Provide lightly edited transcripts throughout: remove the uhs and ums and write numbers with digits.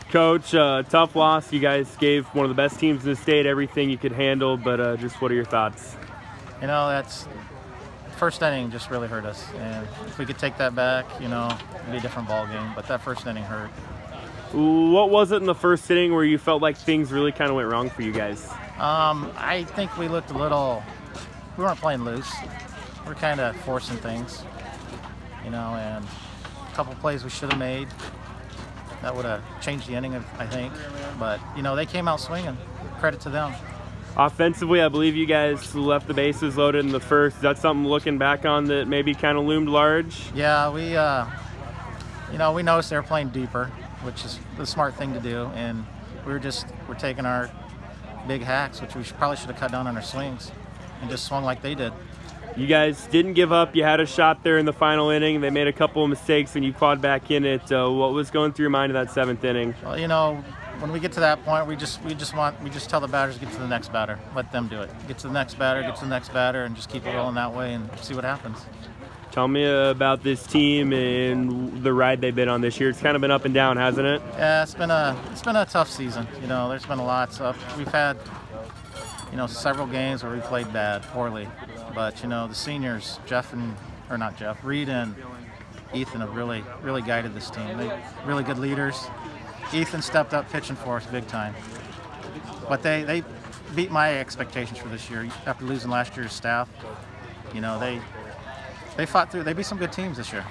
Coach, tough loss. You guys gave one of the best teams in the state everything you could handle, but just what are your thoughts? You know, that's first inning just really hurt us, and if we could take that back, it'd be a different ball game. But that first inning hurt. What was it in the first inning where you felt like things really kind of went wrong for you guys? I think we looked we weren't playing loose. We're kind of forcing things, and a couple plays we should have made. That would have changed the inning, I think. But, they came out swinging. Credit to them. Offensively, I believe you guys left the bases loaded in the first. Is that something looking back on that maybe kind of loomed large? Yeah, we noticed they were playing deeper, which is the smart thing to do. And we're taking our big hacks, which we probably should have cut down on our swings and just swung like they did. You guys didn't give up. You had a shot there in the final inning. They made a couple of mistakes, and you clawed back in it. What was going through your mind in that seventh inning? Well, when we get to that point, we just tell the batters to get to the next batter. Let them do it. Get to the next batter, and just keep it rolling that way and see what happens. Tell me about this team and the ride they've been on this year. It's kind of been up and down, hasn't it? Yeah, it's been a tough season. There's been a lot of we've had several games where we played poorly. But, the seniors, Reed and Ethan have really, really guided this team. They're really good leaders. Ethan stepped up pitching for us big time. But they beat my expectations for this year. After losing last year's staff, they fought through. They beat some good teams this year.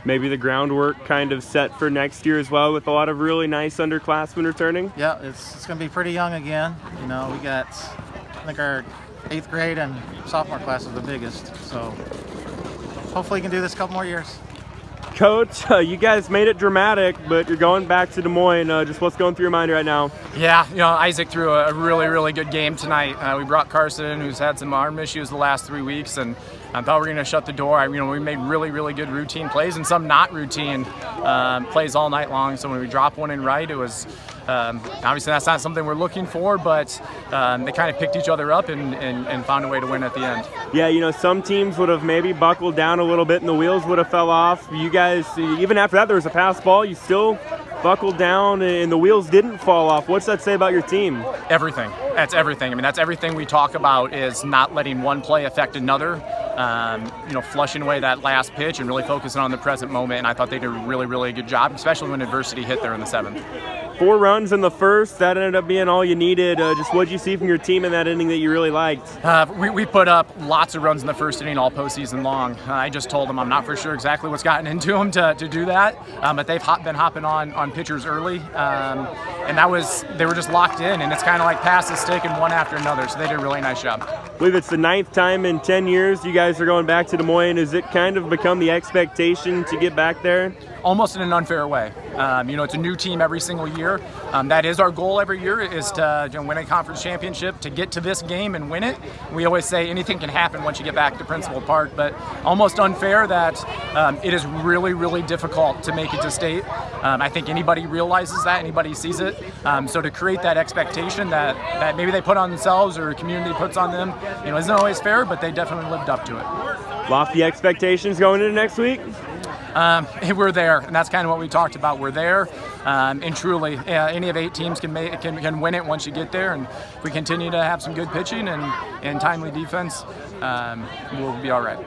Maybe the groundwork kind of set for next year as well, with a lot of really nice underclassmen returning? Yeah, it's going to be pretty young again. We got, I think our 8th grade and sophomore class is the biggest. So hopefully we can do this a couple more years. Coach, you guys made it dramatic, but you're going back to Des Moines. Just what's going through your mind right now? Yeah, Isaac threw a really, really good game tonight. We brought Carson in, who's had some arm issues the last 3 weeks, and I thought we were going to shut the door. We made really, really good routine plays and some not routine plays all night long. So when we dropped one in right, it was obviously that's not something we're looking for, but they kind of picked each other up and found a way to win at the end. Yeah, some teams would have maybe buckled down a little bit and the wheels would have fell off. You guys, even after that, there was a pass ball. You still buckled down and the wheels didn't fall off. What's that say about your team? Everything. That's everything. That's everything we talk about, is not letting one play affect another. Flushing away that last pitch and really focusing on the present moment. And I thought they did a really, really good job, especially when adversity hit there in the 7th. 4 runs in the first. That ended up being all you needed. Just what did you see from your team in that inning that you really liked? We put up lots of runs in the first inning all postseason long. I just told them I'm not for sure exactly what's gotten into them to do that, but they've been hopping on pitchers early, and they were just locked in, and it's kind of like passes taken one after another, so they did a really nice job. I believe it's the 9th time in 10 years you guys are going back to Des Moines. Has it kind of become the expectation to get back there? Almost in an unfair way. It's a new team every single year. That is our goal every year, is to win a conference championship, to get to this game and win it. We always say anything can happen once you get back to Principal Park, but almost unfair that it is really, really difficult to make it to state. I think anybody realizes that, anybody sees it. So to create that expectation that maybe they put on themselves or a community puts on them, isn't always fair, but they definitely lived up to it. Lofty expectations going into next week? We're there, and that's kind of what we talked about. We're there, and truly, any of 8 teams can win it once you get there. And if we continue to have some good pitching and timely defense, we'll be all right.